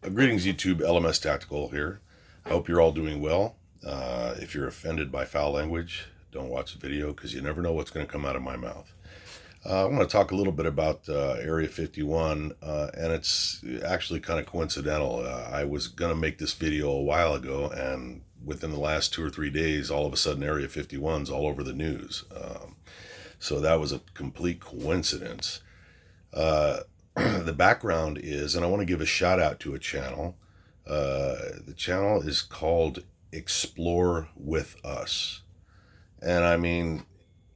Greetings, YouTube. LMS Tactical here. I hope you're all doing well. If you're offended by foul language, don't watch the video because you never know what's going to come out of my mouth. I want to talk a little bit about Area 51, and it's actually kind of coincidental. I was going to make this video a while ago, and within the last 2 or 3 days, all of a sudden, Area 51's all over the news. So that was a complete coincidence. Uh, the background is, and I want to give a shout out to a channel. The channel is called Explore With Us. And I mean,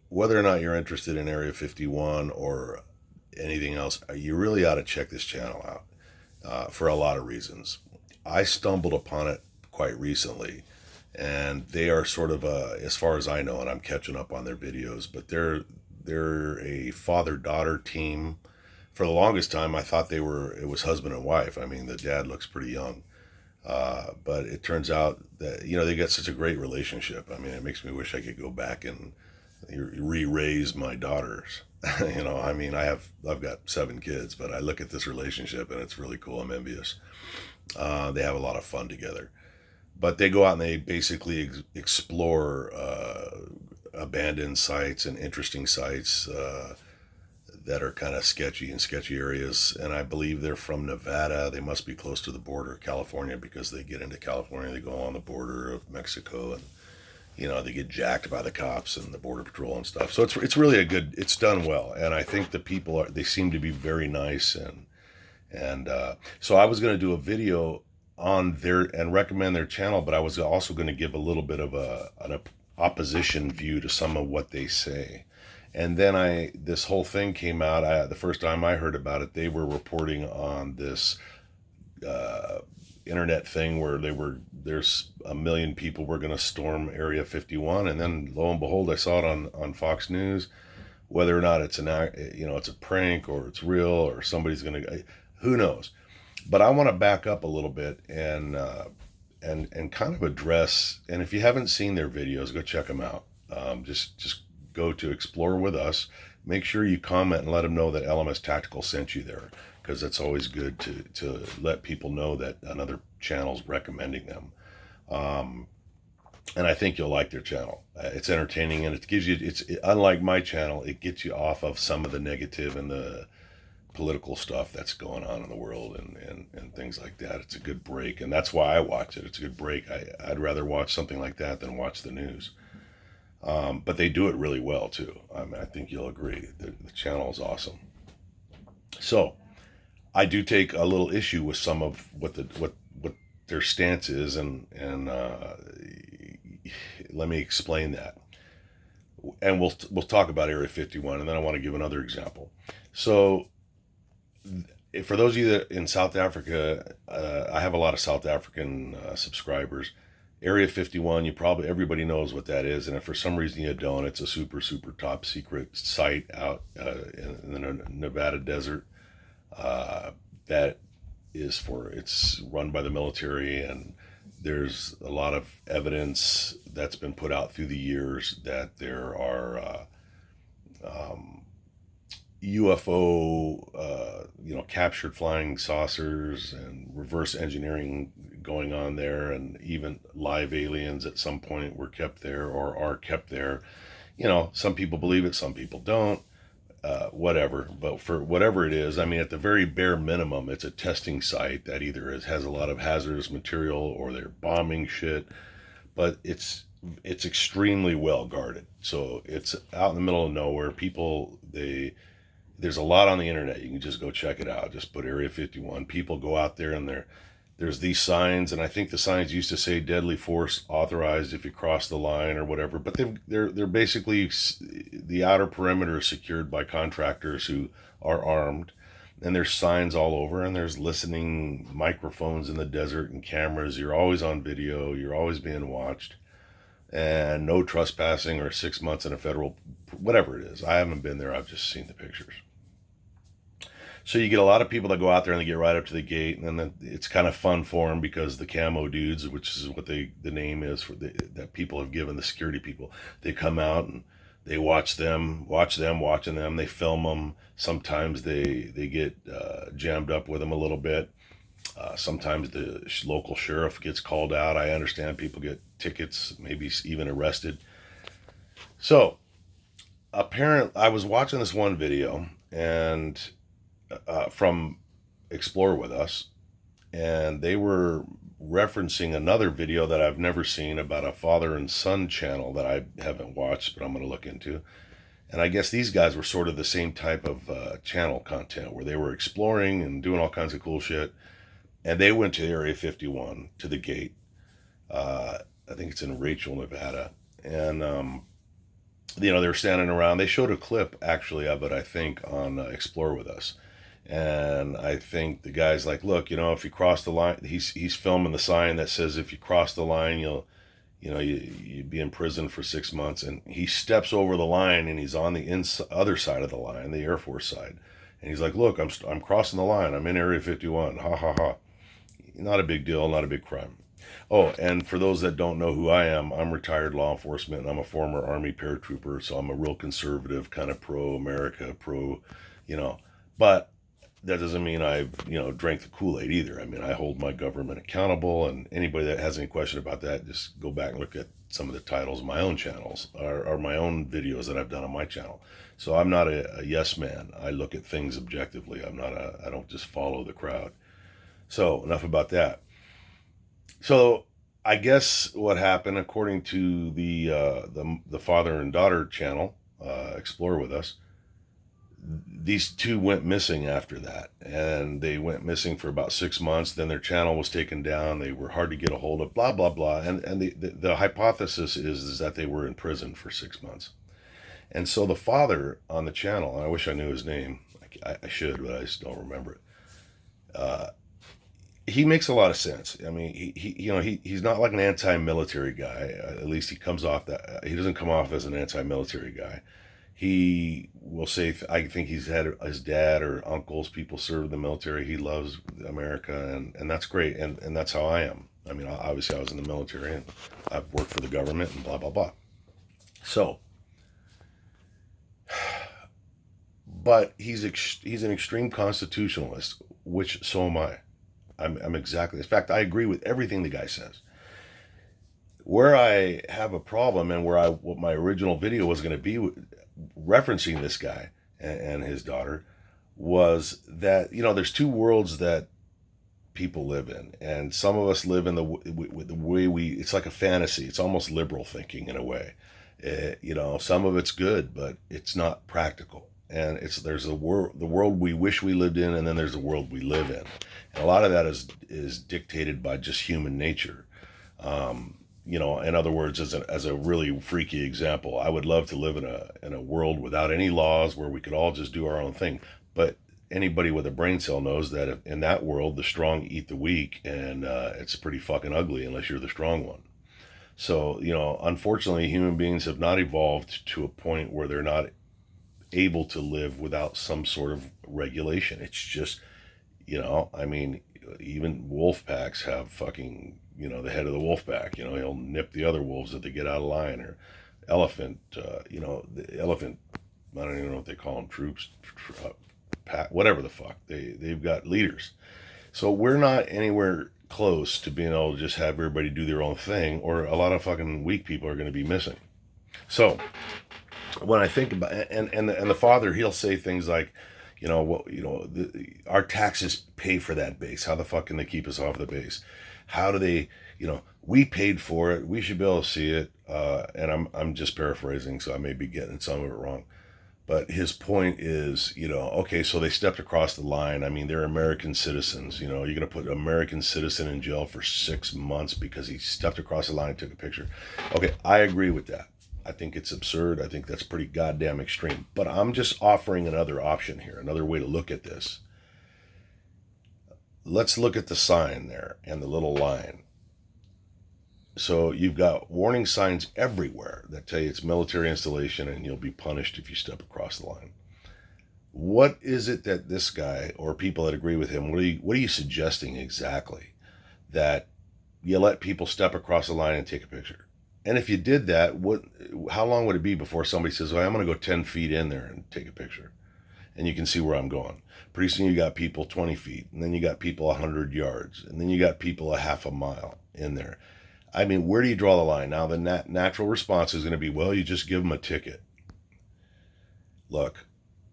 whether or not you're interested in Area 51 or anything else, you really ought to check this channel out for a lot of reasons. I stumbled upon it quite recently, and they are sort of as far as I know, and I'm catching up on their videos, but they're a father-daughter team. For the longest time, I thought it was husband and wife. I mean, the dad looks pretty young. But it turns out that, they got such a great relationship. I mean, it makes me wish I could go back and re-raise my daughters. I mean, I've got 7 kids, but I look at this relationship and it's really cool. I'm envious. They have a lot of fun together. But they go out and they basically explore abandoned sites and interesting sites. That are kind of sketchy in sketchy areas. And I believe they're from Nevada. They must be close to the border of California because they get into California. They go on the border of Mexico, and they get jacked by the cops and the border patrol and stuff. So it's really it's done well. And I think the people they seem to be very nice. And so I was going to do a video on their and recommend their channel, but I was also going to give a little bit of an opposition view to some of what they say. And then this whole thing came out. The first time I heard about it, they were reporting on this internet thing where there's 1 million people were going to storm Area 51, and then lo and behold, I saw it on Fox News. Whether or not it's it's a prank or it's real or somebody's going to, who knows? But I want to back up a little bit and kind of address. And if you haven't seen their videos, go check them out. Just go to Explore With Us. Make sure you comment and let them know that LMS Tactical sent you there, because it's always good to let people know that another channel's recommending them. And I think you'll like their channel. It's entertaining, and it's unlike my channel, it gets you off of some of the negative and the political stuff that's going on in the world and things like that. It's a good break, and that's why I watch it. It's a good break. I'd rather watch something like that than watch the news. But they do it really well too. I mean, I think you'll agree. The channel is awesome. So I do take a little issue with some of what their stance is, and let me explain that. And we'll talk about Area 51, and then I want to give another example. So, for those of you that in South Africa, I have a lot of South African subscribers. Area 51, everybody knows what that is, and if for some reason you don't, it's a super, super top secret site out in the Nevada desert that it's run by the military, and there's a lot of evidence that's been put out through the years that there are UFO, captured flying saucers and reverse engineering going on there, and even live aliens at some point were kept there or are kept there. Some people believe it, some people don't. Whatever, but for whatever it is, I mean, at the very bare minimum, it's a testing site that either has a lot of hazardous material or they're bombing shit, but it's extremely well guarded. So it's out in the middle of nowhere. There's a lot on the internet. You can just go check it out. Just put Area 51. People go out there, and there's these signs, and I think the signs used to say deadly force authorized if you cross the line or whatever. But they're basically, the outer perimeter is secured by contractors who are armed, and there's signs all over, and there's listening microphones in the desert and cameras. You're always on video. You're always being watched, and no trespassing or 6 months in a federal, whatever it is. I haven't been there. I've just seen the pictures. So you get a lot of people that go out there and they get right up to the gate, and then it's kind of fun for them because the camo dudes, which is what the name is that people have given the security people, they come out and they watching them. They film them. Sometimes they get jammed up with them a little bit, Sometimes the local sheriff gets called out. I understand people get tickets, maybe even arrested. So apparently, I was watching this one video and from Explore With Us, and they were referencing another video that I've never seen about a father and son channel that I haven't watched, but I'm going to look into. And I guess these guys were sort of the same type of channel content where they were exploring and doing all kinds of cool shit. And they went to Area 51, to the gate. I think it's in Rachel, Nevada. And, they were standing around. They showed a clip, actually, of it, I think, on Explore With Us. And I think the guy's like, look, if you cross the line, he's filming the sign that says if you cross the line, you'd be in prison for 6 months. And he steps over the line and he's on the other side of the line, the Air Force side. And he's like, look, I'm crossing the line. I'm in Area 51. Ha ha ha. Not a big deal, not a big crime. Oh, and for those that don't know who I am, I'm retired law enforcement and I'm a former Army paratrooper. So I'm a real conservative, kind of pro-America, but that doesn't mean I've, drank the Kool-Aid either. I mean, I hold my government accountable, and anybody that has any question about that, just go back and look at some of the titles of my own channels or my own videos that I've done on my channel. So I'm not a yes man. I look at things objectively. I don't just follow the crowd. So enough about that. So I guess what happened, according to the father and daughter channel, Explore With Us, these two went missing after that, and they went missing for about 6 months. Then their channel was taken down. They were hard to get a hold of, blah blah blah. And the hypothesis is that they were in prison for 6 months. And so the father on the channel, and I wish I knew his name. I should, but I just don't remember it. He makes a lot of sense. I mean, he's not like an anti-military guy. At least he comes off that. He doesn't come off as an anti-military guy. He will say, I think he's had his dad or uncles, people serve in the military. He loves America, and that's great. And that's how I am. I mean, obviously I was in the military and I've worked for the government and blah, blah, blah. So, but he's an extreme constitutionalist, which so am I. I'm exactly. In fact, I agree with everything the guy says. Where I have a problem, and what my original video was going to be referencing this guy and his daughter, was that there's two worlds that people live in, and some of us live in the way it's like a fantasy. It's almost liberal thinking in a way. Some of it's good, but it's not practical. And there's the world we wish we lived in, and then there's the world we live in. And a lot of that is dictated by just human nature. In other words, as a really freaky example, I would love to live in a world without any laws where we could all just do our own thing. But anybody with a brain cell knows that in that world, the strong eat the weak, and it's pretty fucking ugly unless you're the strong one. So, unfortunately, human beings have not evolved to a point where they're not able to live without some sort of regulation. It's just, I mean, even wolf packs have fucking, the head of the wolf pack, he'll nip the other wolves if they get out of line. Or elephant, the elephant, I don't even know what they call them, troops, pack, whatever the fuck. They've got leaders. So we're not anywhere close to being able to just have everybody do their own thing, or a lot of fucking weak people are going to be missing. So when I think about and the father, he'll say things like, our taxes pay for that base. How the fuck can they keep us off the base? How do they, we paid for it. We should be able to see it. And I'm just paraphrasing, so I may be getting some of it wrong. But his point is, okay, so they stepped across the line. I mean, they're American citizens. You're going to put an American citizen in jail for 6 months because he stepped across the line and took a picture. Okay, I agree with that. I think it's absurd. I think that's pretty goddamn extreme. But I'm just offering another option here, another way to look at this. Let's look at the sign there and the little line. So you've got warning signs everywhere that tell you it's military installation and you'll be punished if you step across the line. What is it that this guy, or people that agree with him, what are you suggesting exactly? That you let people step across the line and take a picture? And if you did that, how long would it be before somebody says, well, I'm going to go 10 feet in there and take a picture? and you can see where I'm going. Pretty soon you got people 20 feet, and then you got people 100 yards, and then you got people a half a mile in there. I mean, where do you draw the line? Now, the natural response is going to be, well, you just give them a ticket. Look,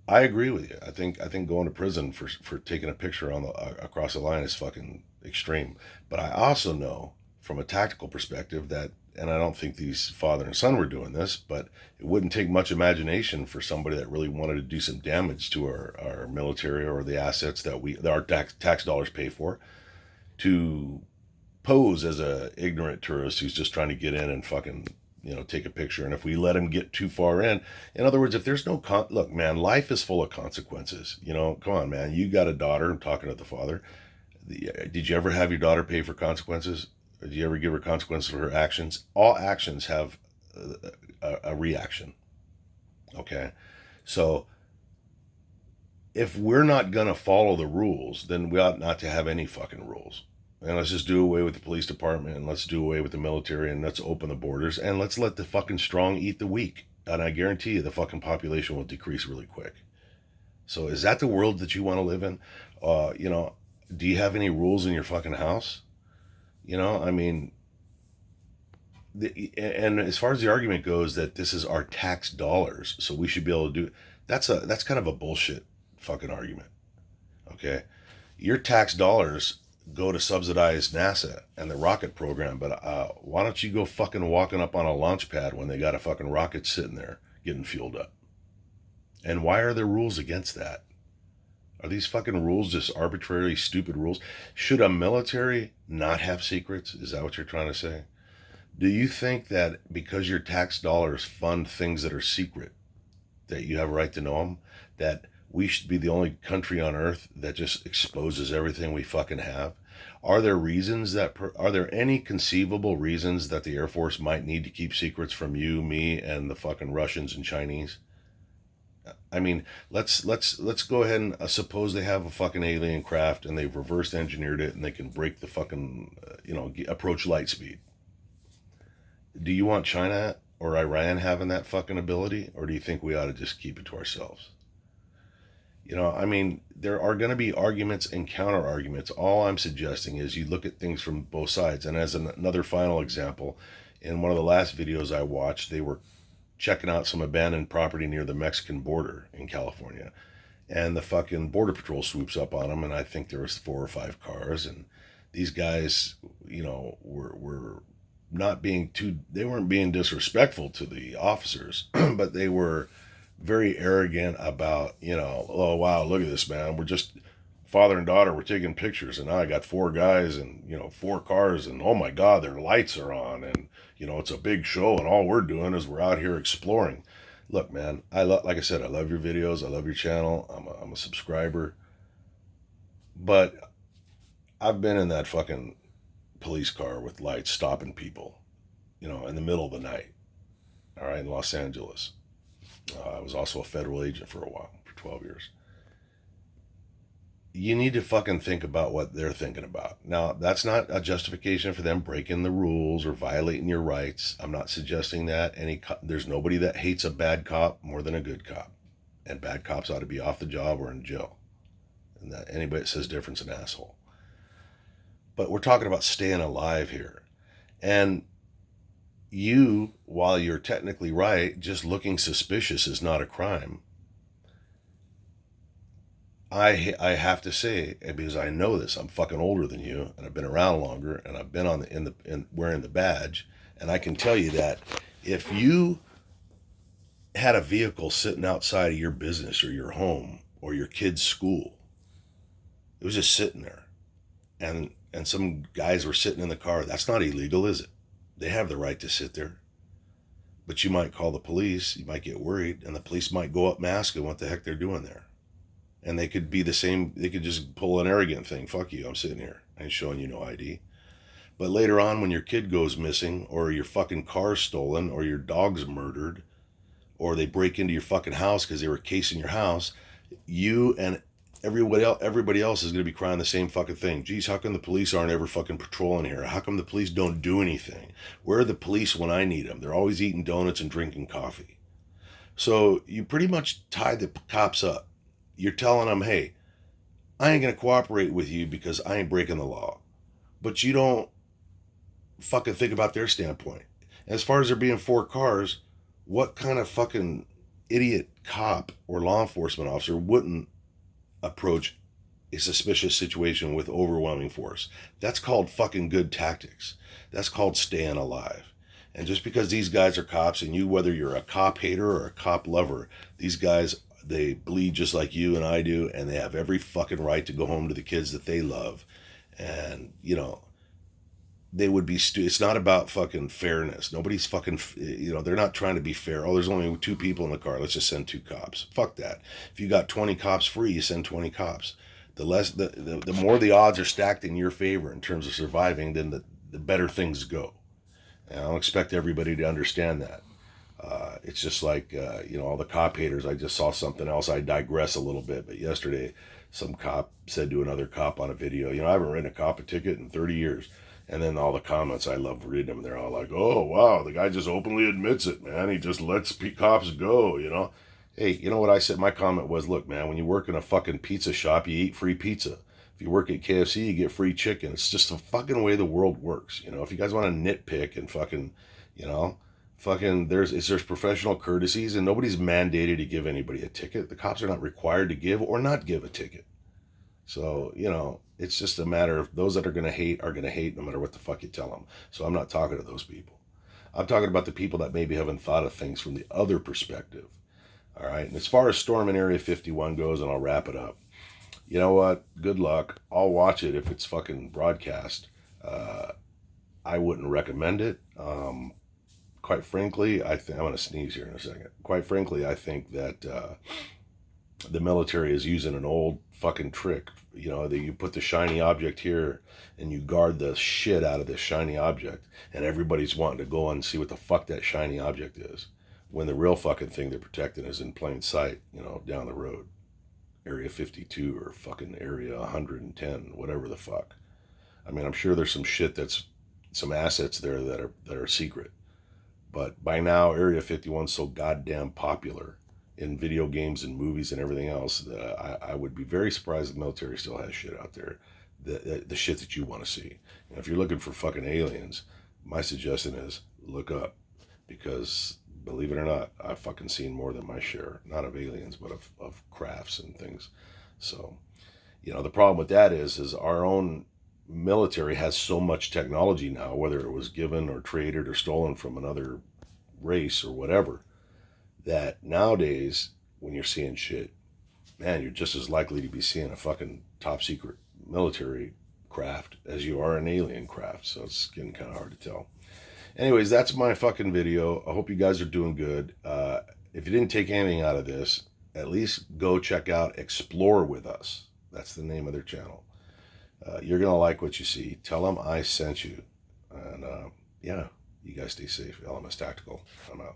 I agree with you. I think going to prison for taking a picture on the across the line is fucking extreme. But I also know from a tactical perspective that, and I don't think these father and son were doing this, but it wouldn't take much imagination for somebody that really wanted to do some damage to our military or the assets that our tax dollars pay for, to pose as a ignorant tourist who's just trying to get in and fucking, take a picture. And if we let him get too far in other words, if there's no look, man, life is full of consequences. Come on, man. You got a daughter. I'm talking to the father. Did you ever have your daughter pay for consequences? Did you ever give her consequences for her actions? All actions have a reaction. Okay, so if we're not gonna follow the rules, then we ought not to have any fucking rules. And let's just do away with the police department, and let's do away with the military, and let's open the borders, and let's let the fucking strong eat the weak. And I guarantee you the fucking population will decrease really quick. So is that the world that you want to live in? Do you have any rules in your fucking house? I mean, and as far as the argument goes that this is our tax dollars, so we should be able to do, that's kind of a bullshit fucking argument. Okay, your tax dollars go to subsidize NASA and the rocket program, but why don't you go fucking walking up on a launch pad when they got a fucking rocket sitting there getting fueled up? And why are there rules against that? Are these fucking rules just arbitrarily stupid rules? Should a military not have secrets? Is that what you're trying to say? Do you think that because your tax dollars fund things that are secret, that you have a right to know them? That we should be the only country on earth that just exposes everything we fucking have? Are there any conceivable reasons that the Air Force might need to keep secrets from you, me, and the fucking Russians and Chinese? I mean, let's go ahead and suppose they have a fucking alien craft and they've reverse engineered it and they can break the fucking, approach light speed. Do you want China or Iran having that fucking ability, or do you think we ought to just keep it to ourselves? I mean, there are going to be arguments and counter arguments. All I'm suggesting is you look at things from both sides. And as another final example, in one of the last videos I watched, they were checking out some abandoned property near the Mexican border in California. And the fucking border patrol swoops up on them, and I think there was 4 or 5 cars. And these guys, were not being they weren't being disrespectful to the officers, but they were very arrogant about, oh, wow, look at this, man. We're just father and daughter. We're taking pictures, and now I got 4 guys and, 4 cars, and oh my God, their lights are on, and, it's a big show, and all we're doing is we're out here exploring. Look, man, like I said, I love your videos. I love your channel. I'm a subscriber. But I've been in that fucking police car with lights stopping people, in the middle of the night, all right, in Los Angeles. I was also a federal agent for a while, for 12 years. You need to fucking think about what they're thinking about. Now, that's not a justification for them breaking the rules or violating your rights. I'm not suggesting that. There's nobody that hates a bad cop more than a good cop. And bad cops ought to be off the job or in jail. And that anybody that says different's an asshole. But we're talking about staying alive here. And while you're technically right, just looking suspicious is not a crime. I have to say, because I know this, I'm fucking older than you, and I've been around longer, and I've been wearing the badge, and I can tell you that if you had a vehicle sitting outside of your business or your home or your kid's school, it was just sitting there, and some guys were sitting in the car, that's not illegal, is it? They have the right to sit there. But you might call the police, you might get worried, and the police might go up and ask them what the heck they're doing there. And they could be the same, they could just pull an arrogant thing. Fuck you, I'm sitting here. I ain't showing you no ID. But later on, when your kid goes missing, or your fucking car's stolen, or your dog's murdered, or they break into your fucking house because they were casing your house, you and everybody else is going to be crying the same fucking thing. Geez, how come the police aren't ever fucking patrolling here? How come the police don't do anything? Where are the police when I need them? They're always eating donuts and drinking coffee. So you pretty much tie the cops up. you're telling them, hey, I ain't going to cooperate with you because I ain't breaking the law. But you don't fucking think about their standpoint. As far as there being 4 cars, what kind of fucking idiot cop or law enforcement officer wouldn't approach a suspicious situation with overwhelming force? That's called fucking good tactics. That's called staying alive. And just because these guys are cops, and you, whether you're a cop hater or a cop lover, these guys, they bleed just like you and I do, and they have every fucking right to go home to the kids that they love. And, you know, they would be it's not about fucking fairness. Nobody's fucking, you know, they're not trying to be fair. Oh, there's only 2 people in the car, let's just send 2 cops. Fuck that. If you got 20 cops free, you send 20 cops. The less the more the odds are stacked in your favor in terms of surviving, then the better things go. And I don't expect everybody to understand that. It's just like, you know, all the cop haters. I just saw something else. I digress a little bit, but yesterday some cop said to another cop on a video, you know, I haven't written a cop a ticket in 30 years. And then all the comments, I love reading them. They're all like, oh, wow, the guy just openly admits it, man. He just lets cops go, you know. Hey, you know what I said? My comment was, look, man, when you work in a fucking pizza shop, you eat free pizza. If you work at KFC, you get free chicken. It's just the fucking way the world works, you know. If you guys want to nitpick and fucking, you know, fucking, there's professional courtesies, and nobody's mandated to give anybody a ticket. The cops are not required to give or not give a ticket. So, you know, it's just a matter of those that are going to hate no matter what the fuck you tell them. So I'm not talking to those people. I'm talking about the people that maybe haven't thought of things from the other perspective. All right. And as far as storming Area 51 goes, and I'll wrap it up, you know what? Good luck. I'll watch it if it's fucking broadcast. I wouldn't recommend it. Quite frankly, I'm going to sneeze here in a second. Quite frankly, I think that the military is using an old fucking trick. You know, that you put the shiny object here and you guard the shit out of this shiny object, and everybody's wanting to go and see what the fuck that shiny object is, when the real fucking thing they're protecting is in plain sight, you know, down the road. Area 52 or fucking Area 110, whatever the fuck. I mean, I'm sure there's some shit some assets there that are secret. But by now, Area 51's so goddamn popular in video games and movies and everything else, I would be very surprised the military still has shit out there, the shit that you want to see. And if you're looking for fucking aliens, my suggestion is look up, because believe it or not, I've fucking seen more than my share, not of aliens, but of crafts and things. So, you know, the problem with that is our own military has so much technology now, whether it was given or traded or stolen from another race or whatever, that nowadays, when you're seeing shit, man, you're just as likely to be seeing a fucking top secret military craft as you are an alien craft. So it's getting kind of hard to tell. Anyways, that's my fucking video. I hope you guys are doing good. If you didn't take anything out of this, at least go check out Explore With Us. That's the name of their channel. You're going to like what you see. Tell them I sent you. And yeah, you guys stay safe. LMS Tactical. I'm out.